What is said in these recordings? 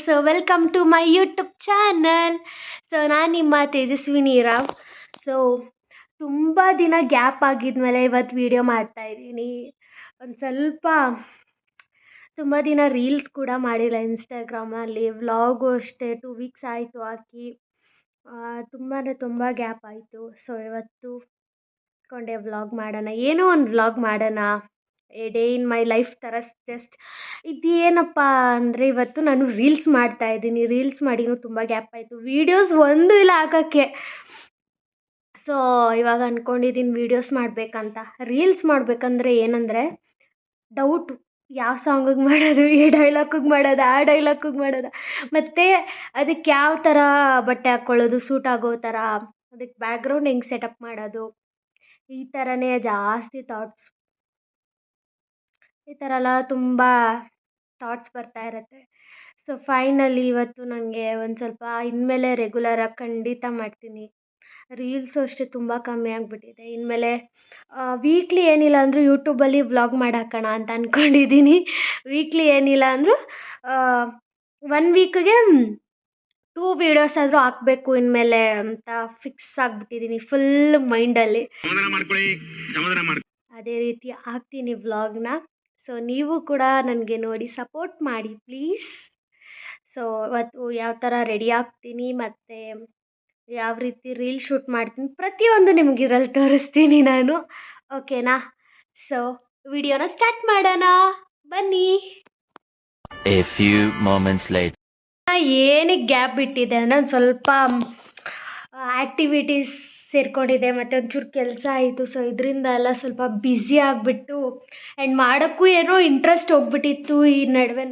So welcome to my YouTube channel. So ನಾನು ನಿಮ್ಮ Tejaswini Rao. So ತುಂಬ ದಿನ ಗ್ಯಾಪ್ ಆಗಿದ್ಮೇಲೆ ಇವತ್ತು ವೀಡಿಯೋ ಮಾಡ್ತಾಯಿದ್ದೀನಿ. ಒಂದು ಸ್ವಲ್ಪ ತುಂಬ ದಿನ ರೀಲ್ಸ್ ಕೂಡ ಮಾಡಿಲ್ಲ ಇನ್ಸ್ಟಾಗ್ರಾಮಲ್ಲಿ. ವ್ಲಾಗು ಅಷ್ಟೇ 2 ವೀಕ್ಸ್ ಆಯಿತು ಹಾಕಿ. ತುಂಬ ಗ್ಯಾಪ್ ಆಯಿತು. ಸೊ ಇವತ್ತು ಕೊಂಡೆ ವ್ಲಾಗ್ ಮಾಡೋಣ, ಏನೋ ಒಂದು ವ್ಲಾಗ್ ಮಾಡೋಣ, A day in my life ಥರ. ಜಸ್ಟ್ ಇದೇನಪ್ಪ ಅಂದರೆ ಇವತ್ತು ನಾನು ರೀಲ್ಸ್ ಮಾಡ್ತಾಯಿದ್ದೀನಿ. ರೀಲ್ಸ್ ಮಾಡಿನೂ ತುಂಬ ಗ್ಯಾಪ್ ಆಯಿತು, ವೀಡಿಯೋಸ್ ಒಂದು ಇಲ್ಲ ಹಾಕೋಕ್ಕೆ. ಸೊ ಇವಾಗ ಅಂದ್ಕೊಂಡಿದ್ದೀನಿ ವೀಡಿಯೋಸ್ ಮಾಡಬೇಕಂತ. ರೀಲ್ಸ್ ಮಾಡಬೇಕಂದ್ರೆ ಏನಂದರೆ ಡೌಟು, ಯಾವ ಸಾಂಗಿಗೆ ಮಾಡೋದು, ಈ ಡೈಲಾಗಿಗೆ ಮಾಡೋದು, ಆ ಡೈಲಾಗಿಗೆ ಮಾಡೋದು, ಮತ್ತು ಅದಕ್ಕೆ ಯಾವ ಥರ ಬಟ್ಟೆ ಹಾಕ್ಕೊಳ್ಳೋದು ಸೂಟ್ ಆಗೋ ಥರ, ಅದಕ್ಕೆ ಬ್ಯಾಕ್ಗ್ರೌಂಡ್ ಹೆಂಗೆ ಸೆಟಪ್ ಮಾಡೋದು, ಈ ಥರನೇ ಜಾಸ್ತಿ ಥಾಟ್ಸ್, ಈ ಥರ ಎಲ್ಲ ತುಂಬ ಥಾಟ್ಸ್ ಬರ್ತಾ ಇರುತ್ತೆ. ಸೊ ಫೈನಲಿ ಇವತ್ತು ನನಗೆ ಒಂದು ಸ್ವಲ್ಪ ಇನ್ಮೇಲೆ ರೆಗ್ಯುಲರಾಗಿ ಖಂಡಿತ ಮಾಡ್ತೀನಿ. ರೀಲ್ಸು ಅಷ್ಟೇ ತುಂಬ ಕಮ್ಮಿ ಆಗಿಬಿಟ್ಟಿದೆ. ಇನ್ಮೇಲೆ ವೀಕ್ಲಿ ಏನಿಲ್ಲ ಅಂದರೂ ಯೂಟ್ಯೂಬಲ್ಲಿ ವ್ಲಾಗ್ ಮಾಡಿ ಹಾಕೋಣ ಅಂತ ಅಂದ್ಕೊಂಡಿದ್ದೀನಿ. ವೀಕ್ಲಿ ಏನಿಲ್ಲ ಅಂದರೂ 1 ವೀಕ್ಗೆ 2 ವೀಡಿಯೋಸ್ ಆದರೂ ಹಾಕಬೇಕು ಇನ್ಮೇಲೆ ಅಂತ ಫಿಕ್ಸ್ ಆಗಿಬಿಟ್ಟಿದ್ದೀನಿ ಫುಲ್ ಮೈಂಡಲ್ಲಿ. ಅದೇ ರೀತಿ ಹಾಕ್ತೀನಿ ವ್ಲಾಗ್ನ. ಸೊ ನೀವು ಕೂಡ ನನಗೆ ನೋಡಿ ಸಪೋರ್ಟ್ ಮಾಡಿ ಪ್ಲೀಸ್. ಸೊ ಇವತ್ತು ಯಾವ ಥರ ರೆಡಿ ಆಗ್ತೀನಿ ಮತ್ತು ಯಾವ ರೀತಿ ರೀಲ್ ಶೂಟ್ ಮಾಡ್ತೀನಿ ಪ್ರತಿಯೊಂದು ನಿಮ್ಗೆ ಇದ್ರಲ್ಲಿ ತೋರಿಸ್ತೀನಿ ನಾನು, ಓಕೆನಾ? ಸೊ ವಿಡಿಯೋನ ಸ್ಟಾರ್ಟ್ ಮಾಡೋಣ, ಬನ್ನಿ. A few moments later. ಏನಕ್ಕೆ ಗ್ಯಾಪ್ ಬಿಟ್ಟಿದೆ ಅಂದರೆ ಒಂದು ಸ್ವಲ್ಪ ಆ್ಯಕ್ಟಿವಿಟೀಸ್ ಸೇರ್ಕೊಂಡಿದೆ ಮತ್ತು ಒಂಚೂರು ಕೆಲಸ ಆಯಿತು. ಸೊ ಇದರಿಂದ ಎಲ್ಲ ಸ್ವಲ್ಪ ಬ್ಯುಸಿ ಆಗಿಬಿಟ್ಟು ಆ್ಯಂಡ್ ಮಾಡೋಕ್ಕೂ ಏನೋ ಇಂಟ್ರೆಸ್ಟ್ ಹೋಗ್ಬಿಟ್ಟಿತ್ತು ಈ ನಡುವೆ.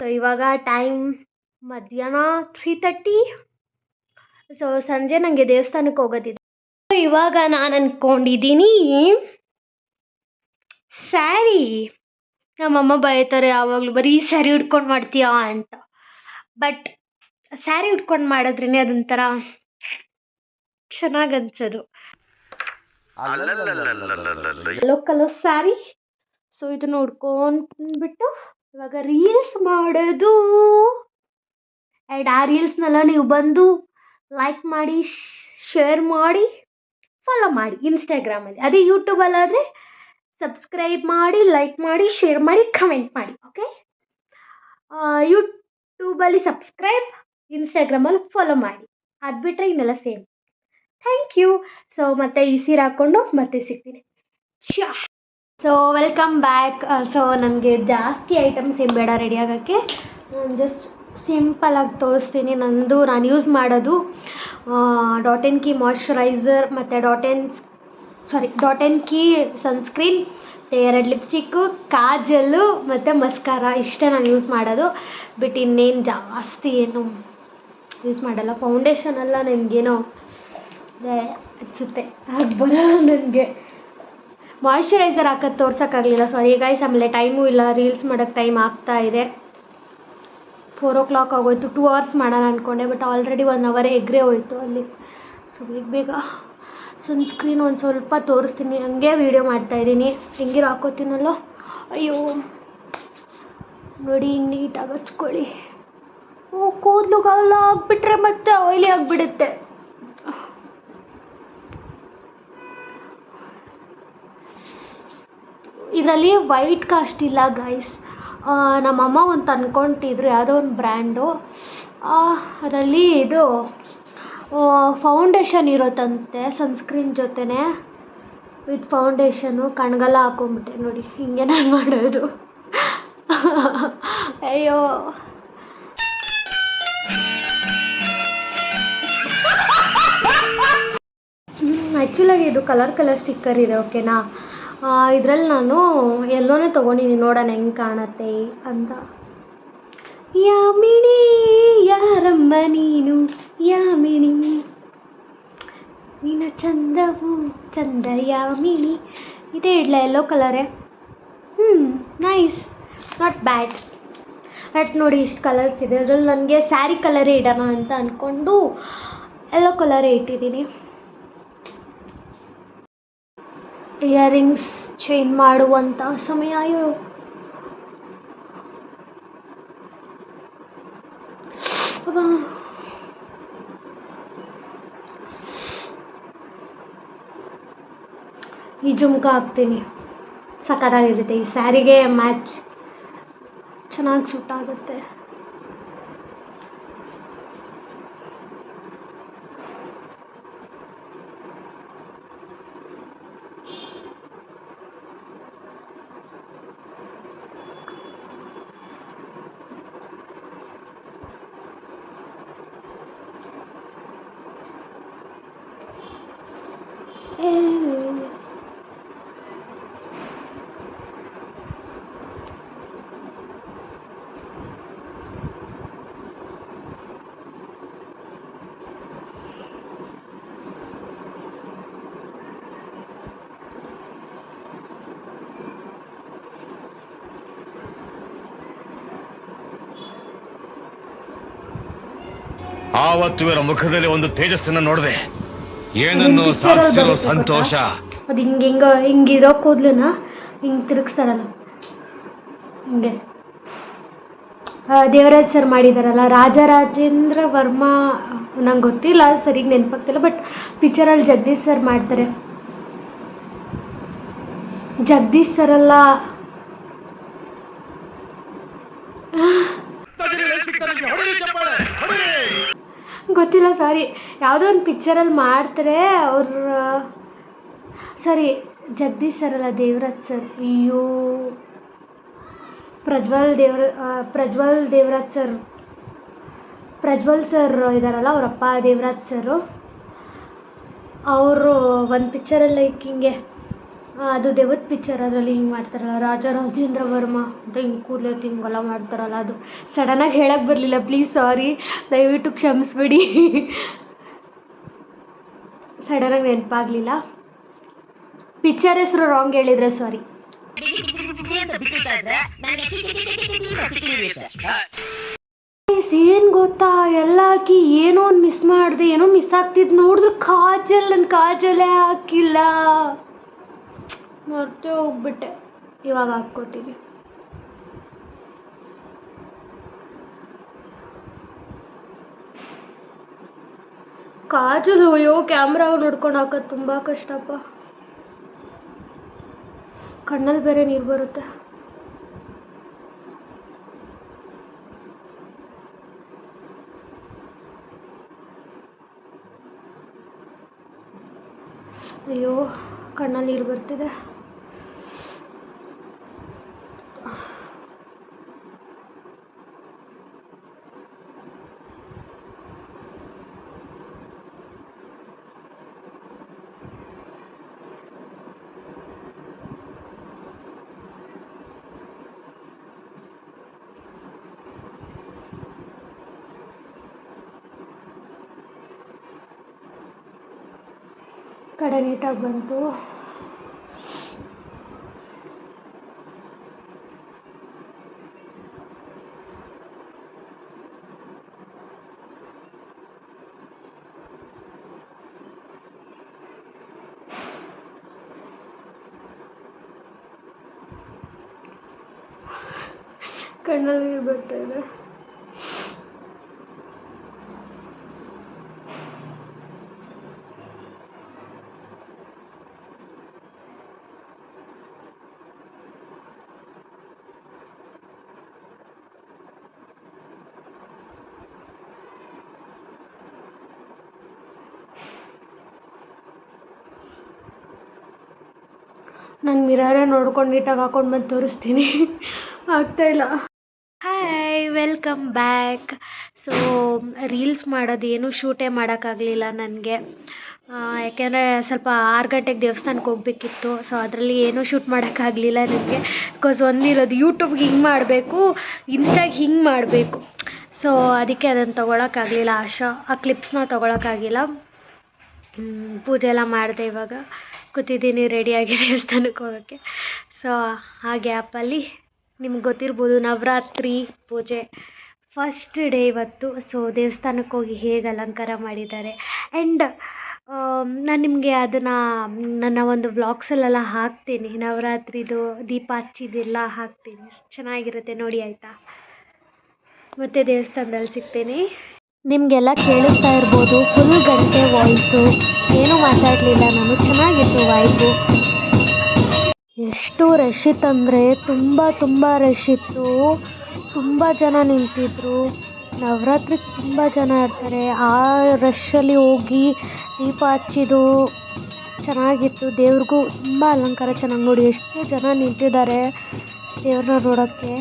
ಸೊ ಇವಾಗ ಟೈಮ್ ಮಧ್ಯಾಹ್ನ 3:30. ಸೊ ಸಂಜೆ ನನಗೆ ದೇವಸ್ಥಾನಕ್ಕೆ ಹೋಗೋದಿದೆ. ಇವಾಗ ನಾನು ಅಂದ್ಕೊಂಡಿದ್ದೀನಿ ಸ್ಯಾರಿ. ನಮ್ಮಮ್ಮ ಬೈತಾರೆ ಯಾವಾಗಲೂ ಬರೀ ಸ್ಯಾರಿ ಉಟ್ಕೊಂಡು ಮಾಡ್ತೀಯಾ ಅಂತ. ಬಟ್ ಸ್ಯಾರಿ ಉಟ್ಕೊಂಡು ಮಾಡಿದ್ರೇ ಅದೊಂಥರ ಚೆನ್ನಾಗಿ ಅನ್ಸೋದು. Yellow colour sari. ಸೊ ಇದನ್ನು ಉಟ್ಕೊಂಡ್ಬಿಟ್ಟು ಇವಾಗ ರೀಲ್ಸ್ ಮಾಡೋದು. ಆ್ಯಂಡ್ ಆ ರೀಲ್ಸ್ನೆಲ್ಲ ನೀವು ಬಂದು ಲೈಕ್ ಮಾಡಿ, ಶೇರ್ ಮಾಡಿ, ಫಾಲೋ ಮಾಡಿ ಇನ್ಸ್ಟಾಗ್ರಾಮಲ್ಲಿ. ಅದೇ ಯೂಟ್ಯೂಬಲ್ಲಾದರೆ ಸಬ್ಸ್ಕ್ರೈಬ್ ಮಾಡಿ, ಲೈಕ್ ಮಾಡಿ, ಶೇರ್ ಮಾಡಿ, ಕಮೆಂಟ್ ಮಾಡಿ, ಓಕೆ? ಯೂಟ್ಯೂಬಲ್ಲಿ ಸಬ್ಸ್ಕ್ರೈಬ್, ಇನ್ಸ್ಟಾಗ್ರಾಮಲ್ಲಿ ಫಾಲೋ ಮಾಡಿ. ಅದು ಬಿಟ್ಟರೆ ಇನ್ನೆಲ್ಲ ಸೇಮ್. Thank you. ಸೊ ಮತ್ತೆ ಈ ಸೀರೆ ಹಾಕ್ಕೊಂಡು ಮತ್ತೆ ಸಿಗ್ತೀನಿ. So welcome back. ಸೊ ನನಗೆ ಜಾಸ್ತಿ ಐಟಮ್ಸ್ ಏನು ಬೇಡ ರೆಡಿ ಆಗೋಕ್ಕೆ. ಜಸ್ಟ್ ಸಿಂಪಲಾಗಿ ತೋರಿಸ್ತೀನಿ. ನಾನು ಯೂಸ್ ಮಾಡೋದು ಡಾಟ್ ಕೀ ಮಾಯ್ಶ್ಚರೈಸರ್ ಮತ್ತು ಡಾಟ್ ಕೀ ಸನ್ಸ್ಕ್ರೀನ್, 2 ಲಿಪ್ಸ್ಟಿಕ್ಕು, ಕಾಜಲ್ಲು ಮತ್ತು ಮಸ್ಕಾರ. ಇಷ್ಟೇ ನಾನು ಯೂಸ್ ಮಾಡೋದು. ಬಟ್ ಇನ್ನೇನು ಜಾಸ್ತಿ ಏನು ಯೂಸ್ ಮಾಡಲ್ಲ. ಫೌಂಡೇಶನ್ ಎಲ್ಲ ನನಗೇನೋ ಅನಿಸುತ್ತೆ ಆಗ ಬರೋಲ್ಲ ನನಗೆ. ಮಾಯ್ಶ್ಚರೈಸರ್ ಹಾಕೋದು ತೋರ್ಸೋಕ್ಕಾಗಲಿಲ್ಲ, ಸಾರಿ ಗೈಸ್. ಆಮೇಲೆ ಟೈಮೂ ಇಲ್ಲ, ರೀಲ್ಸ್ ಮಾಡೋಕ್ಕೆ ಟೈಮ್ ಆಗ್ತಾಯಿದೆ. 4 o'clock ಆಗೋಯ್ತು. 2 hours ಮಾಡೋಣ ಅಂದ್ಕೊಂಡೆ, ಬಟ್ ಆಲ್ರೆಡಿ 1 hour ಎಗ್ರೇ ಹೋಯ್ತು ಅಲ್ಲಿ. ಸೊ ಬೇಗ ಸನ್ಸ್ಕ್ರೀನ್ ಒಂದು ಸ್ವಲ್ಪ ತೋರಿಸ್ತೀನಿ. ಹಂಗೆ ವೀಡಿಯೋ ಮಾಡ್ತಾಯಿದ್ದೀನಿ, ಹೆಂಗಿರೋ ಹಾಕೋತೀನಲ್ಲೋ. ಅಯ್ಯೋ ನೋಡಿ, ಹಿಂಗೆ ನೀಟಾಗಿ ಹಚ್ಕೊಳ್ಳಿ. ಕೂದಲುಗೆಲ್ಲ ಆಗಿಬಿಟ್ರೆ ಮತ್ತೆ ಆಯ್ಲಿ ಆಗಿಬಿಡುತ್ತೆ. ಇದರಲ್ಲಿ ವೈಟ್ ಕಾಸ್ಟ್ ಇಲ್ಲ ಗೈಸ್. ನಮ್ಮಮ್ಮ ಒಂದು ತಂದ್ಕೊತಿದ್ರು, ಯಾವುದೋ ಒಂದು ಬ್ರ್ಯಾಂಡು. ಅದರಲ್ಲಿ ಇದು ಫೌಂಡೇಶನ್ ಇರುತ್ತಂತೆ ಸನ್ಸ್ಕ್ರೀನ್ ಜೊತೆನೇ, ವಿತ್ ಫೌಂಡೇಶನು. ಕಣ್ಗೆಲ್ಲ ಹಾಕೊಂಡ್ಬಿಟ್ಟೆ ನೋಡಿ, ಹಿಂಗೆ ನಾನು ಮಾಡೋದು. ಅಯ್ಯೋ ಆ್ಯಕ್ಚುಲಾಗಿ ಇದು ಕಲರ್ ಸ್ಟಿಕ್ಕರ್ ಇದೆ, ಓಕೆನಾ? ಇದರಲ್ಲಿ ನಾನು ಎಲ್ಲೋನೇ ತೊಗೊಂಡಿದ್ದೀನಿ, ನೋಡೋಣ ಹೆಂಗೆ ಕಾಣತ್ತೆ ಅಂತ. ಯಾಮಿನಿ ಯಾರಮ್ಮ ನೀನು, ಯಾಮಿನಿ ನಿನ್ನ ಚಂದವು ಚಂದ ಯಾಮಿನಿ. ಇದೇ ಇಡಲ ಯೆಲ್ಲೋ ಕಲರೇ. Nice, not bad. ಬಟ್ ನೋಡಿ ಇಷ್ಟು ಕಲರ್ಸ್ ಇದೆ. ಅದರಲ್ಲಿ ನನಗೆ ಸ್ಯಾರಿ ಕಲರೇ ಇಡೋಣ ಅಂತ ಅಂದ್ಕೊಂಡು ಯೆಲ್ಲೋ ಕಲರೇ ಇಟ್ಟಿದ್ದೀನಿ. ಇಯರಿಂಗ್ಸ್ ಚೇಂಜ್ ಮಾಡುವಂಥ ಸಮಯ ಈ ಜುಮ್ಕ ಹಾಕ್ತೀನಿ, ಸಖತ್ತಾಗಿರುತ್ತೆ. ಈ ಸ್ಯಾರಿಗೆ ಮ್ಯಾಚ್ ಚೆನ್ನಾಗಿ ಸೂಟ್ ಆಗುತ್ತೆ. ಆವತ್ತು ಇವರ ಮುಖದಲ್ಲಿ ಒಂದು ತೇಜಸ್ಸನ್ನು ನೋಡಿದೆ, ಏನನ್ನು ಸಾಧಿಸಿರೋ ಸಂತೋಷ. ಅದು ಹಿಂಗಿರೋ ಕೂದಲನ್ನ ಹಿಂಗೆ ತಿರುಗಿಸ್ತಾರಲ್ಲ, ಹಿಂಗೆ ದೇವರಾಜ್ ಸರ್ ಮಾಡಿದಾರಲ್ಲ, ರಾಜರಾಜೇಂದ್ರ ವರ್ಮಾ, ನಂಗೆ ಗೊತ್ತಿಲ್ಲ, ಸರಿಗೆ ನೆನಪಾಗ್ತಿಲ್ಲ, ಬಟ್ ಪಿಕ್ಚರಲ್ಲಿ ಜಗದೀಶ್ ಸರ್ ಮಾಡ್ತಾರೆ. ಜಗದೀಶ್ ಸರ್ ಅಲ್ಲ, ಗೊತ್ತಿಲ್ಲ, ಸಾರಿ, ಯಾವುದೋ ಒಂದು ಪಿಕ್ಚರಲ್ಲಿ ಮಾಡ್ತಾರೆ ಅವ್ರ, ಸಾರಿ ಜಗದೀಶ್ ಸರ್ ಅಲ್ಲ, ದೇವರಾಜ್ ಸರ್. ಅಯ್ಯೋ, ಪ್ರಜ್ವಲ್ ಸರ್ ಇದ್ದಾರಲ್ಲ, ಅವರಪ್ಪ ದೇವರಾಜ್ ಸರು. ಅವರು ಒಂದು ಪಿಕ್ಚರಲ್ಲಿ ಲೈಕ್ ಹಿಂಗೆ, ಅದು ದೇವದ ಪಿಕ್ಚರ್, ಅದರಲ್ಲಿ ಹಿಂಗೆ ಮಾಡ್ತಾರಲ್ಲ, ರಾಜರಾಜೇಂದ್ರ ವರ್ಮಾ ಅಂತ ಹಿಂಗೆ ಕೂದಲು ಹಿಂಗೆಲ್ಲ ಮಾಡ್ತಾರಲ್ಲ, ಅದು ಸಡನ್ನಾಗಿ ಹೇಳಕ್ಕೆ ಬರಲಿಲ್ಲ, ಪ್ಲೀಸ್ ಸಾರಿ, ದಯವಿಟ್ಟು ಕ್ಷಮಿಸ್ಬಿಡಿ. ಸಡನ್ನಾಗಿ ನೆನಪಾಗಲಿಲ್ಲ, ಪಿಕ್ಚರ್ ಹೆಸರು ರಾಂಗ್ ಹೇಳಿದರೆ ಸಾರಿ. ಏನು ಗೊತ್ತಾ, ಎಲ್ಲ ಹಾಕಿ ಏನೋ ಒಂದು ಮಿಸ್ ಮಾಡಿದೆ, ಏನೋ ಮಿಸ್ ಆಗ್ತಿದ್ದು, ನೋಡಿದ್ರೆ ನನ್ನ ಕಾಜಲೇ ಹಾಕಿಲ್ಲ, ಮರ್ತೇ ಹೋಗ್ಬಿಟ್ಟೆ. ಇವಾಗ ಹಾಕ್ಕೊತೀನಿ. ಕಾಜಲು, ಅಯ್ಯೋ ಕ್ಯಾಮ್ರಾಗ ನೋಡ್ಕೊಂಡು ಹಾಕೋದು ತುಂಬ ಕಷ್ಟಪ್ಪ, ಕಣ್ಣಲ್ಲಿ ಬೇರೆ ನೀರು ಬರುತ್ತೆ. ಅಯ್ಯೋ ಕಣ್ಣಲ್ಲಿ ನೀರು ಬರ್ತಿದೆ. ಕಡೆ ನೀಟಾಗಿ ಬಂತು. ಕಣ್ಣಲ್ಲಿ ನೀರು ಬರ್ತಾ ಇದೆ. ನಾನು ಮಿರರೇ ನೋಡ್ಕೊಂಡು ನೀಟಾಗಿ ಹಾಕೊಂಡು ಬಂದು ತೋರಿಸ್ತೀನಿ, ಆಗ್ತಾಯಿಲ್ಲ. Hi, welcome back. So reels ಮಾಡೋದೇನು ಶೂಟೇ ಮಾಡೋಕ್ಕಾಗಲಿಲ್ಲ ನನಗೆ, ಯಾಕೆಂದರೆ ಸ್ವಲ್ಪ 6 ಗಂಟೆಗೆ ದೇವಸ್ಥಾನಕ್ಕೆ ಹೋಗ್ಬೇಕಿತ್ತು. ಸೊ ಅದರಲ್ಲಿ ಏನೂ ಶೂಟ್ ಮಾಡೋಕ್ಕಾಗಲಿಲ್ಲ ನನಗೆ, ಬಿಕಾಸ್ ಒಂದಿರೋದು ಯೂಟ್ಯೂಬ್ಗೆ ಹಿಂಗೆ ಮಾಡಬೇಕು, ಇನ್ಸ್ಟಾಗೆ ಹಿಂಗೆ ಮಾಡಬೇಕು. ಸೊ ಅದಕ್ಕೆ ಅದನ್ನು ತೊಗೊಳಕ್ಕಾಗಲಿಲ್ಲ, ಆ ಕ್ಲಿಪ್ಸ್ನ ತೊಗೊಳಕ್ಕಾಗಿಲ್ಲ. ಪೂಜೆ ಎಲ್ಲ ಮಾಡಿದೆ, ಇವಾಗ ಕೂತಿದ್ದೀನಿ ರೆಡಿಯಾಗಿ ದೇವಸ್ಥಾನಕ್ಕೆ ಹೋಗೋಕ್ಕೆ. ಸೊ ಆ ಗ್ಯಾಪಲ್ಲಿ ನಿಮ್ಗೆ ಗೊತ್ತಿರ್ಬೋದು, ನವರಾತ್ರಿ ಪೂಜೆ ಫಸ್ಟ್ ಡೇ ಇವತ್ತು. ಸೊ ದೇವಸ್ಥಾನಕ್ಕೆ ಹೋಗಿ ಹೇಗೆ ಅಲಂಕಾರ ಮಾಡಿದ್ದಾರೆ, ಆ್ಯಂಡ್ ನಾನು ನಿಮಗೆ ಅದನ್ನು ನನ್ನ ಒಂದು ವ್ಲಾಗ್ಸಲ್ಲೆಲ್ಲ ಹಾಕ್ತೀನಿ, ನವರಾತ್ರಿದು ದೀಪ ಹಚ್ಚಿದ್ದೆಲ್ಲ ಹಾಕ್ತೀನಿ, ಚೆನ್ನಾಗಿರುತ್ತೆ ನೋಡಿ ಆಯಿತಾ. ಮತ್ತು ದೇವಸ್ಥಾನದಲ್ಲಿ ಸಿಗ್ತೀನಿ. ನಿಮಗೆಲ್ಲ ಕೇಳಿಸ್ತಾ ಇರ್ಬೋದು, ಫುಲ್ ಗಂಟೆ ವಾಯ್ಸು, ಏನೂ ಮಾತಾಡಲಿಲ್ಲ ನಾನು, ಚೆನ್ನಾಗಿತ್ತು ವೈಬು. ಎಷ್ಟು ರಶ್ ಇತ್ತಂದರೆ ತುಂಬ ರಶ್ ಇತ್ತು, ತುಂಬ ಜನ ನಿಂತಿದ್ದರು. ನವರಾತ್ರಿಗೆ ತುಂಬ ಜನ ಇರ್ತಾರೆ, ಆ ರಶ್ಶಲ್ಲಿ ಹೋಗಿ ದೀಪ ಹಚ್ಚಿದ್ದು ಚೆನ್ನಾಗಿತ್ತು. ದೇವ್ರಿಗೂ ತುಂಬ ಅಲಂಕಾರ ಚೆನ್ನಾಗಿ ನೋಡಿ ಎಷ್ಟು ಜನ ನಿಂತಿದ್ದಾರೆ ದೇವ್ರನ್ನ ನೋಡೋಕ್ಕೆ.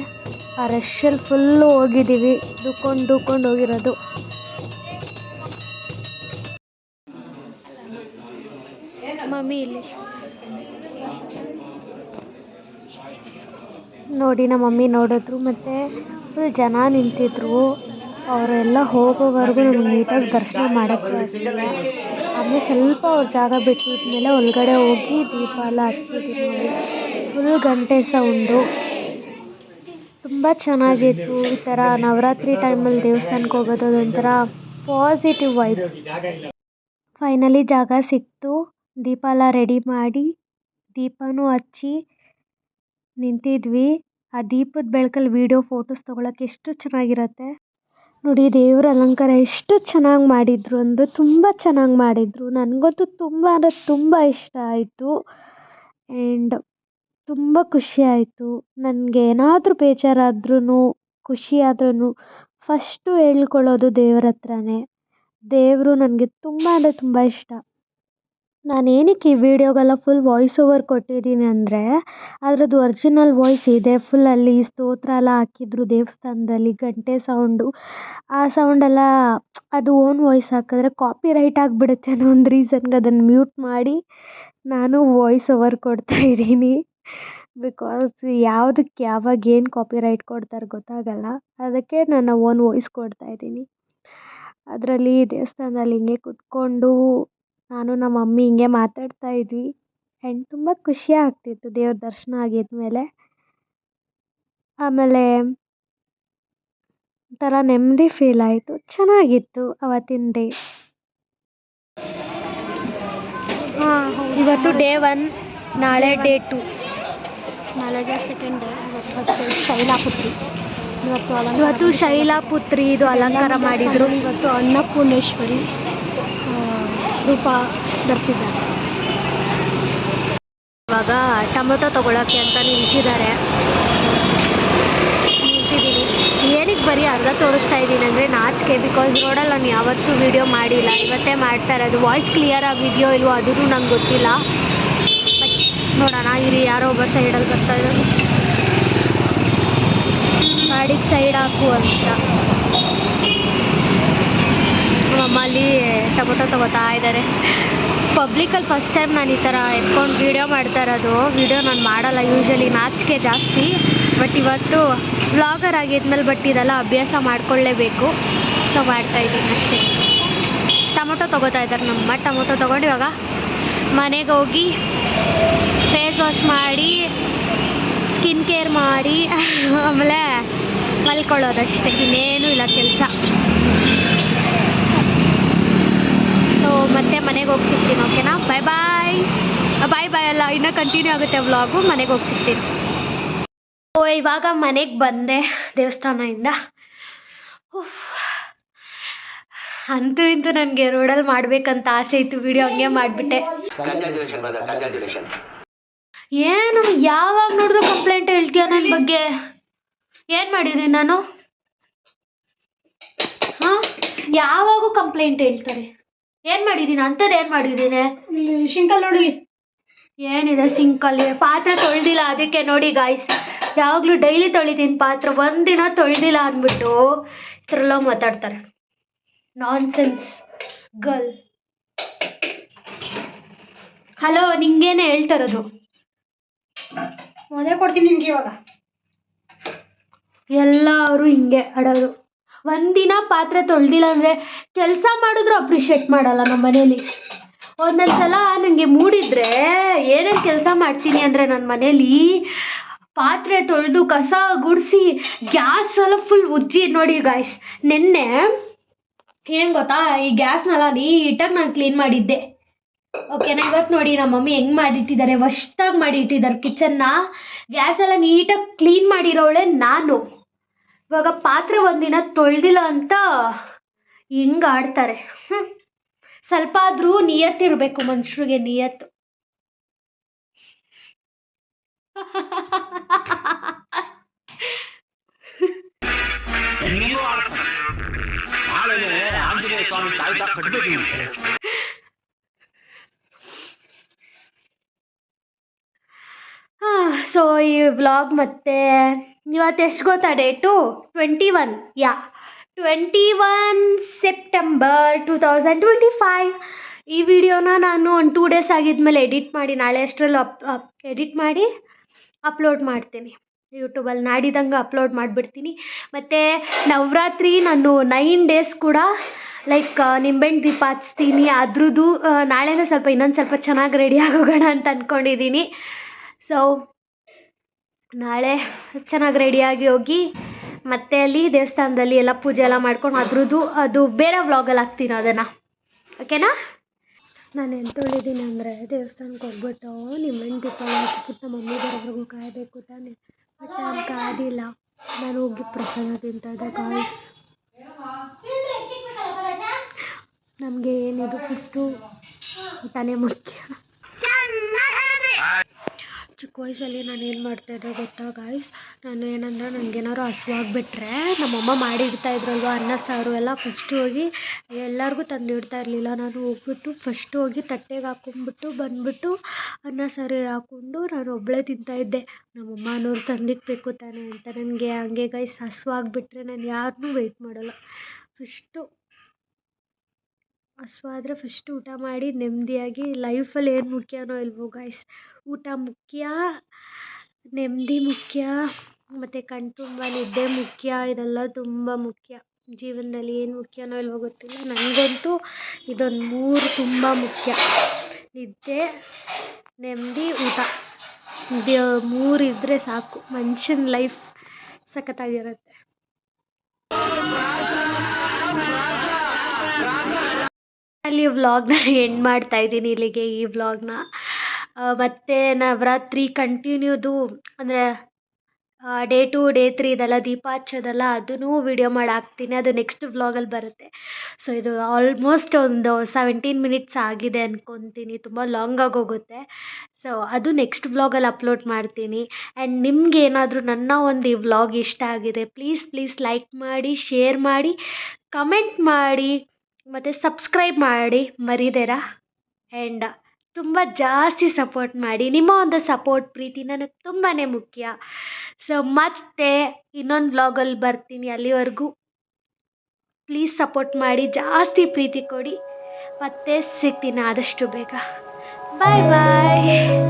ಆ ರಶ್ಶಲ್ಲಿ ಫುಲ್ಲು ಹೋಗಿದ್ದೀವಿ, ದುಕ್ಕೊಂಡು ಹೋಗಿರೋದು. ಮಮ್ಮಿ ಇಲ್ಲಿ ನೋಡಿ, ನಮ್ಮ ಮಮ್ಮಿ ನೋಡಿದ್ರು, ಮತ್ತು ಫುಲ್ ಜನ ನಿಂತಿದ್ರು. ಅವರೆಲ್ಲ ಹೋಗೋವರೆಗೂ ನಮ್ಗೆ ನೀಟಾಗಿ ದರ್ಶನ ಮಾಡೋಕ್ಕೆ ಆಗಿಲ್ಲ. ಆಮೇಲೆ ಸ್ವಲ್ಪ ಅವ್ರ ಜಾಗ ಬಿಟ್ಟಿದ್ಮೇಲೆ ಒಳಗಡೆ ಹೋಗಿ ದೀಪ ಎಲ್ಲ ಹಚ್ಚಿದ್ವಿ ನೋಡಿ. ಫುಲ್ ಗಂಟೆ ಸೌಂಡು, ತುಂಬ ಚೆನ್ನಾಗಿತ್ತು. ಈ ಥರ ನವರಾತ್ರಿ ಟೈಮಲ್ಲಿ ದೇವಸ್ಥಾನಕ್ಕೆ ಹೋಗೋದು ಅದೊಂಥರ ಪಾಸಿಟಿವ್ ವೈಬ್. ಫೈನಲಿ ಜಾಗ ಸಿಕ್ತು, ದೀಪ ಎಲ್ಲ ರೆಡಿ ಮಾಡಿ ದೀಪನೂ ಹಚ್ಚಿ ನಿಂತಿದ್ವಿ. ಆ ದೀಪದ ಬೆಳಕಲ್ಲಿ ವೀಡಿಯೋ ಫೋಟೋಸ್ ತೊಗೊಳಕ್ಕೆ ಎಷ್ಟು ಚೆನ್ನಾಗಿರುತ್ತೆ ನೋಡಿ. ದೇವ್ರ ಅಲಂಕಾರ ಎಷ್ಟು ಚೆನ್ನಾಗಿ ಮಾಡಿದರು ಅಂದರೆ ತುಂಬ ಚೆನ್ನಾಗಿ ಮಾಡಿದರು. ನನಗಂತೂ ತುಂಬ ಅಂದರೆ ತುಂಬ ಇಷ್ಟ ಆಯಿತು. ಆ್ಯಂಡ್ ತುಂಬ ಖುಷಿ ಆಯಿತು. ನನಗೆ ಏನಾದರೂ ಬೇಜಾರಾದ್ರೂ ಖುಷಿ ಆದ್ರೂ ಫಸ್ಟು ಹೇಳ್ಕೊಳ್ಳೋದು ದೇವ್ರ ಹತ್ರನೇ. ದೇವರು ನನಗೆ ತುಂಬ ಅಂದರೆ ತುಂಬ ಇಷ್ಟ. ನಾನು ಏನಕ್ಕೆ ಈ ವಿಡಿಯೋಗೆಲ್ಲ ಫುಲ್ ವಾಯ್ಸ್ ಓವರ್ ಕೊಟ್ಟಿದ್ದೀನಿ ಅಂದರೆ, ಅದರದ್ದು ಒರಿಜಿನಲ್ ವಾಯ್ಸ್ ಇದೆ. ಫುಲ್ ಅಲ್ಲಿ ಸ್ತೋತ್ರ ಎಲ್ಲ ಹಾಕಿದ್ರು ದೇವಸ್ಥಾನದಲ್ಲಿ, ಗಂಟೆ ಸೌಂಡು, ಆ ಸೌಂಡೆಲ್ಲ ಅದು ಓನ್ ವಾಯ್ಸ್ ಹಾಕಿದ್ರೆ ಕಾಪಿರೈಟ್ ಆಗಿಬಿಡುತ್ತೆ ಅನ್ನೋ ಒಂದು ರೀಸನ್ಗೆ ಅದನ್ನು ಮ್ಯೂಟ್ ಮಾಡಿ ನಾನು ವಾಯ್ಸ್ ಓವರ್ ಕೊಡ್ತಾಯಿದ್ದೀನಿ. ಬಿಕಾಸ್ ಯಾವುದಕ್ಕೆ ಯಾವಾಗ ಏನು ಕಾಪಿರೈಟ್ ಕೊಡ್ತಾರೆ ಗೊತ್ತಾಗಲ್ಲ, ಅದಕ್ಕೆ ನನ್ನ ಓನ್ ವಾಯ್ಸ್ ಕೊಡ್ತಾಯಿದ್ದೀನಿ. ಅದರಲ್ಲಿ ದೇವಸ್ಥಾನದಲ್ಲಿ ಹಿಂಗೆ ಕೂತ್ಕೊಂಡು ನಾನು ನಮ್ಮ ಮಮ್ಮಿ ಹಿಂಗೆ ಮಾತಾಡ್ತಾ ಇದ್ವಿ. ಆ್ಯಂಡ್ ತುಂಬ ಖುಷಿ ಆಗ್ತಿತ್ತು ದೇವ್ರ ದರ್ಶನ ಆಗಿದ್ಮೇಲೆ. ಆಮೇಲೆ ಒಂಥರ ನೆಮ್ಮದಿ ಫೀಲ್ ಆಯಿತು, ಚೆನ್ನಾಗಿತ್ತು ಅವತ್ತಿನ ಡೇ. ಇವತ್ತು ಡೇ 1, ನಾಳೆ ಡೇ 2. ನಾಳೆ ಸೆಕೆಂಡ್ ಡೇ. ಇವತ್ತು ಶೈಲಾಪುತ್ರಿ. ಇವತ್ತು ಶೈಲಾಪುತ್ರಿ ಇದು ಅಲಂಕಾರ ಮಾಡಿದರು. ಇವತ್ತು ಅನ್ನಪೂರ್ಣೇಶ್ವರಿ ರೂಪ ಧರಿಸಿದ್ದಾರೆ. ಇವಾಗ ಟೊಮೆಟೊ ತೊಗೊಳಕ್ಕೆ ಅಂತ ನಿಲ್ಲಿಸಿದ್ದಾರೆ, ನಿಂತಿದ್ದೀನಿ. ಏನಕ್ಕೆ ಬರೀ ಅರ್ಧ ತೋರಿಸ್ತಾ ಇದ್ದೀನಿ ಅಂದರೆ ನಾಚಿಕೆ. ಬಿಕಾಸ್ ರೋಡಲ್ಲಿ ನಾನು ಯಾವತ್ತೂ ವೀಡಿಯೋ ಮಾಡಿಲ್ಲ, ಇವತ್ತೇ ಮಾಡ್ತಾ ಇರೋದು. ವಾಯ್ಸ್ ಕ್ಲಿಯರ್ ಆಗಿದೆಯೋ ಇಲ್ವೋ ಅದೂ ನಂಗೆ ಗೊತ್ತಿಲ್ಲ. ಬಟ್ ನೋಡೋಣ. ಇಲ್ಲಿ ಯಾರೋ ಒಬ್ಬ ಸೈಡಲ್ಲಿ ಬರ್ತಾ ಇರೋದು, ಗಾಡಿಗೆ ಸೈಡ್ ಹಾಕು ಅಂತ. ನಮ್ಮಮ್ಮ ಅಲ್ಲಿ ಟೊಮೊಟೊ ತೊಗೋತಾ ಇದ್ದಾರೆ. ಪಬ್ಲಿಕಲ್ಲಿ ಫಸ್ಟ್ ಟೈಮ್ ನಾನು ಈ ಥರ ಎತ್ಕೊಂಡು ವೀಡಿಯೋ ಮಾಡ್ತಾ ಇರೋದು. ವೀಡಿಯೋ ನಾನು ಮಾಡಲ್ಲ ಯೂಶ್ವಲಿ, ನಾಚಿಕೆ ಜಾಸ್ತಿ. ಬಟ್ ಇವತ್ತು ವ್ಲಾಗರ್ ಆಗಿದ್ಮೇಲೆ ಬಟ್ ಇದೆಲ್ಲ ಅಭ್ಯಾಸ ಮಾಡ್ಕೊಳ್ಳೇಬೇಕು, ಸೊ ಮಾಡ್ತಾಯಿದ್ದೀನಿ ಅಷ್ಟೇ. ಟೊಮೊಟೊ ತೊಗೋತಾ ಇದ್ದಾರೆ ನಮ್ಮಮ್ಮ. ಟೊಮೊಟೊ ತೊಗೊಂಡು ಇವಾಗ ಮನೆಗೆ ಹೋಗಿ ಫೇಸ್ ವಾಶ್ ಮಾಡಿ, ಸ್ಕಿನ್ ಕೇರ್ ಮಾಡಿ, ಆಮೇಲೆ ಮಲ್ಕೊಳ್ಳೋದಷ್ಟೇ, ಇನ್ನೇನೂ ಇಲ್ಲ ಕೆಲಸ. ಸೊ ಮತ್ತೆ ಮನೆಗೆ ಹೋಗಿ ಸಿಗ್ತೀನಿ, ಓಕೆನಾ? ಬಾಯ್ ಬಾಯ್. ಬಾಯ್ ಬಾಯ್ ಅಲ್ಲ, ಇನ್ನೂ ಕಂಟಿನ್ಯೂ ಆಗುತ್ತೆ ವ್ಲಾಗು. ಮನೆಗೆ ಹೋಗಿ ಸಿಗ್ತೀನಿ. ಓ ಇವಾಗ ಮನೆಗೆ ಬಂದೆ ದೇವಸ್ಥಾನದಿಂದ. ಅಂತೂ ಇಂತೂ ನನಗೆ ರೋಡಲ್ಲಿ ಮಾಡಬೇಕಂತ ಆಸೆ ಇತ್ತು, ವಿಡಿಯೋ ಹಂಗೆ ಮಾಡಿಬಿಟ್ಟೆ. ಏನು ಯಾವಾಗ ನೋಡಿದ್ರು ಕಂಪ್ಲೇಂಟ್ ಹೇಳ್ತೀಯ ನನ್ನ ಬಗ್ಗೆ? ಏನು ಮಾಡಿದ್ದೀನಿ ನಾನು? ಹಾಂ, ಯಾವಾಗೂ ಕಂಪ್ಲೇಂಟ್ ಹೇಳ್ತಾರೆ. ಏನು ಮಾಡಿದ್ದೀನಿ? ಅಂಥದ್ದು ಏನು ಮಾಡಿದ್ದೀನಿ? ಸಿಂಕಲ್ಲಿ ನೋಡಿ ಏನಿದೆ ಸಿಂಕಲ್ಲಿ? ಪಾತ್ರೆ ತೊಳೆದಿಲ್ಲ, ಅದಕ್ಕೆ ನೋಡಿ ಗಾಯ್ಸ್. ಯಾವಾಗಲೂ ಡೈಲಿ ತೊಳಿತೀನಿ ಪಾತ್ರೆ, ಒಂದಿನ ತೊಳೆದಿಲ್ಲ ಅಂದ್ಬಿಟ್ಟು ಈ ಥರ ಎಲ್ಲ ಮಾತಾಡ್ತಾರೆ. Nonsense girl. ಹಲೋ, ನಿಂಗೇನೆ ಹೇಳ್ತಾರದು. ಮನೆ ಕೊಡ್ತೀನಿ ನಿಂಗೆ ಇವಾಗ. ಎಲ್ಲರೂ ಹಿಂಗೆ ಆಡೋದು. ಒಂದಿನ ಪಾತ್ರೆ ತೊಳೆದಿಲ್ಲ ಅಂದರೆ ಕೆಲಸ ಮಾಡಿದ್ರು ಅಪ್ರಿಷಿಯೇಟ್ ಮಾಡಲ್ಲ ನಮ್ಮ ಮನೇಲಿ. ಒಂದೊಂದು ಸಲ ನನಗೆ ಮೂಡಿದ್ರೆ ಏನೇನು ಕೆಲಸ ಮಾಡ್ತೀನಿ ಅಂದರೆ ನನ್ನ ಮನೇಲಿ ಪಾತ್ರೆ ತೊಳೆದು ಕಸ ಗುಡಿಸಿ ಗ್ಯಾಸ್ ಎಲ್ಲ ಫುಲ್ ಉಜ್ಜಿ ನೋಡಿ ಗಾಯ್ಸ್. ನೆನ್ನೆ ಏನು ಗೊತ್ತಾ, ಈ ಗ್ಯಾಸ್ನೆಲ್ಲ ನೀಟಾಗಿ ನಾನು ಕ್ಲೀನ್ ಮಾಡಿದ್ದೆ. ಓಕೆನಾ. ಇವತ್ತು ನೋಡಿ ನಮ್ಮ ಮಮ್ಮಿ ಹೆಂಗೆ ಮಾಡಿಟ್ಟಿದ್ದಾರೆ, ವಷ್ಟಾಗಿ ಮಾಡಿಟ್ಟಿದ್ದಾರೆ ಕಿಚನ್ನ. ಗ್ಯಾಸ್ ಎಲ್ಲ ನೀಟಾಗಿ ಕ್ಲೀನ್ ಮಾಡಿರೋಳೆ ನಾನು. ಇವಾಗ ಪಾತ್ರೆ ಒಂದಿನ ತೊಳೆದಿಲ್ಲ ಅಂತ ಹಿಂಗೆ ಆಡ್ತಾರೆ. ಸ್ವಲ್ಪ ಆದರೂ ನಿಯತ್ತಿರಬೇಕು ಮನುಷ್ಯರಿಗೆ, ನಿಯತ್ತು. ಸೊ ಈ ವ್ಲಾಗ್ ಮತ್ತೆ ಇವತ್ತು ಎಷ್ಟು ಗೊತ್ತಾ ಡೇಟು? 21. 21 ಸೆಪ್ಟೆಂಬರ್ 2025. ಈ ವಿಡಿಯೋನ ನಾನು ಒಂದು 2 ಡೇಸ್ ಆಗಿದ್ಮೇಲೆ ಎಡಿಟ್ ಮಾಡಿ ನಾಳೆ ಅಷ್ಟರಲ್ಲಿ ಎಡಿಟ್ ಮಾಡಿ ಅಪ್ಲೋಡ್ ಮಾಡ್ತೀನಿ ಯೂಟ್ಯೂಬಲ್ಲಿ. ನಾಡಿದಂಗೆ ಅಪ್ಲೋಡ್ ಮಾಡಿಬಿಡ್ತೀನಿ. ಮತ್ತು ನವರಾತ್ರಿ ನಾನು 9 ಡೇಸ್ ಕೂಡ ಲೈಕ್ ನಿಂಬೆಹಣ್ಣು ದೀಪ ಹಚ್ತೀನಿ. ಅದ್ರದ್ದು ನಾಳೆನೇ ಇನ್ನೊಂದು ಸ್ವಲ್ಪ ಚೆನ್ನಾಗಿ ರೆಡಿ ಆಗೋಗೋಣ ಅಂತ ಅಂದ್ಕೊಂಡಿದ್ದೀನಿ. ಸೊ ನಾಳೆ ಚೆನ್ನಾಗಿ ರೆಡಿಯಾಗಿ ಹೋಗಿ ಮತ್ತೆ ಅಲ್ಲಿ ದೇವಸ್ಥಾನದಲ್ಲಿ ಎಲ್ಲ ಪೂಜೆ ಎಲ್ಲ ಮಾಡ್ಕೊಂಡು ಅದು ಬೇರೆ ವ್ಲಾಗಲ್ಲಿ ಹಾಕ್ತೀನಿ ಅದನ್ನು. ಓಕೆನಾ. ನಾನು ಏನು ತೊಳಿದ್ದೀನಿ ಅಂದರೆ ದೇವಸ್ಥಾನಕ್ಕೆ ಹೋಗ್ಬಿಟ್ಟು ನಿಂಬೆಹಣ್ಣು ದೀಪ ಹಚ್ಬಿಟ್ಟು ನಮ್ಮ ಮಮ್ಮಿ ಬರೋವರೆಗೂ ಕಾಯಬೇಕು ತಾನೆ. ಬಟ್ ನಾನು ಕಾದಿಲ್ಲ, ನಾನು ಹೋಗಿ ಪ್ರಸಾದ ತಿಂತಾಯಿದ್ದೆ ಗಾಯ್ಸ್. ನಮಗೆ ಏನಿದು ಫಸ್ಟು ಊಟನೇ ಮುಖ್ಯ. ಚಿಕ್ಕ ವಯಸ್ಸಲ್ಲಿ ನಾನು ಏನು ಮಾಡ್ತಾಯಿದ್ದೆ ಗೊತ್ತಾ ಗಾಯ್ಸ್? ನಾನು ಏನಂದರೆ ನನಗೇನಾದ್ರು ಹಸುವಾಗ್ಬಿಟ್ರೆ ನಮ್ಮಮ್ಮ ಮಾಡಿಡ್ತಾಯಿದ್ರಲ್ವ ಅನ್ನ ಸಾರು ಎಲ್ಲ, ಫಸ್ಟು ಹೋಗಿ ಎಲ್ಲರಿಗೂ ತಂದಿಡ್ತಾ ಇರಲಿಲ್ಲ. ನಾನು ಹೋಗ್ಬಿಟ್ಟು ಫಸ್ಟು ಹೋಗಿ ತಟ್ಟೆಗೆ ಹಾಕ್ಕೊಂಬಿಟ್ಟು ಬಂದುಬಿಟ್ಟು ಅನ್ನ ಸಾರು ಹಾಕ್ಕೊಂಡು ನಾನು ಒಬ್ಬಳೇ ತಿಂತಾಯಿದ್ದೆ. ನಮ್ಮಮ್ಮ ಅನ್ನೋರು ತಂದಿಕ್ಬೇಕು ತಾನೆ ಅಂತ. ನನಗೆ ಹಂಗೆ ಗಾಯ್ಸ್ ಹಸುವಾಗ್ಬಿಟ್ರೆ ನಾನು ಯಾರನ್ನೂ ವೆಯ್ಟ್ ಮಾಡೋಲ್ಲ. ಫಸ್ಟು ಹಸುವಾದ್ರೆ ಫಸ್ಟು ಊಟ ಮಾಡಿ ನೆಮ್ಮದಿಯಾಗಿ ಲೈಫಲ್ಲಿ ಏನು ಮುಖ್ಯನೋ ಇಲ್ವೋ ಗಾಯ್ಸ್, ಊಟ ಮುಖ್ಯ, ನೆಮ್ಮದಿ ಮುಖ್ಯ, ಮತ್ತು ಕಣ್ತುಂಬ ನಿದ್ದೆ ಮುಖ್ಯ. ಇದೆಲ್ಲ ತುಂಬ ಮುಖ್ಯ ಜೀವನದಲ್ಲಿ. ಏನು ಮುಖ್ಯನೋ ಇಲ್ವೋ ಗೊತ್ತಿಲ್ಲ, ನನಗಂತೂ ಇದೊಂದು 3 ತುಂಬ ಮುಖ್ಯ. ನಿದ್ದೆ, ನೆಮ್ಮದಿ, ಊಟ. ಇದು 3 ಇದ್ದರೆ ಸಾಕು, ಮನುಷ್ಯನ ಲೈಫ್ ಸಖತ್ತಾಗಿರುತ್ತೆ. ಅಲ್ಲಿ ವ್ಲಾಗ್ನ ಎಂಡ್ ಮಾಡ್ತಾಯಿದ್ದೀನಿ ಇಲ್ಲಿಗೆ ಈ ವ್ಲಾಗ್ನ. ಮತ್ತು ನವರಾತ್ರಿ ಕಂಟಿನ್ಯೂದು ಅಂದರೆ ಡೇ 2 ಡೇ 3 ಇದೆಲ್ಲ ದೀಪ ಹಚ್ಚೋದೆಲ್ಲ ಅದನ್ನೂ ವಿಡಿಯೋ ಮಾಡಿ ಹಾಕ್ತೀನಿ. ಅದು ನೆಕ್ಸ್ಟ್ ವ್ಲಾಗಲ್ಲಿ ಬರುತ್ತೆ. ಸೊ ಇದು ಆಲ್ಮೋಸ್ಟ್ ಒಂದು 17 ಮಿನಿಟ್ಸ್ ಆಗಿದೆ ಅಂದ್ಕೊತೀನಿ, ತುಂಬ ಲಾಂಗ್ ಆಗೋಗುತ್ತೆ. ಸೊ ಅದು ನೆಕ್ಸ್ಟ್ ವ್ಲಾಗಲ್ಲಿ ಅಪ್ಲೋಡ್ ಮಾಡ್ತೀನಿ. ಆ್ಯಂಡ್ ನಿಮ್ಗೇನಾದರೂ ನನ್ನ ಒಂದು ಈ ವ್ಲಾಗ್ ಇಷ್ಟ ಆಗಿದೆ, ಪ್ಲೀಸ್ ಲೈಕ್ ಮಾಡಿ, ಶೇರ್ ಮಾಡಿ, ಕಮೆಂಟ್ ಮಾಡಿ, ಮತ್ತು ಸಬ್ಸ್ಕ್ರೈಬ್ ಮಾಡಿ ಮರಿದೇರ. ಆ್ಯಂಡ್ ತುಂಬ ಜಾಸ್ತಿ ಸಪೋರ್ಟ್ ಮಾಡಿ. ನಿಮ್ಮ ಒಂದು ಸಪೋರ್ಟ್, ಪ್ರೀತಿ ನನಗೆ ತುಂಬಾ ಮುಖ್ಯ. ಸೊ ಮತ್ತೆ ಇನ್ನೊಂದು ವ್ಲಾಗಲ್ಲಿ ಬರ್ತೀನಿ. ಅಲ್ಲಿವರೆಗೂ ಪ್ಲೀಸ್ ಸಪೋರ್ಟ್ ಮಾಡಿ, ಜಾಸ್ತಿ ಪ್ರೀತಿ ಕೊಡಿ. ಮತ್ತೆ ಸಿಗ್ತೀನಿ ಆದಷ್ಟು ಬೇಗ. ಬಾಯ್ ಬಾಯ್.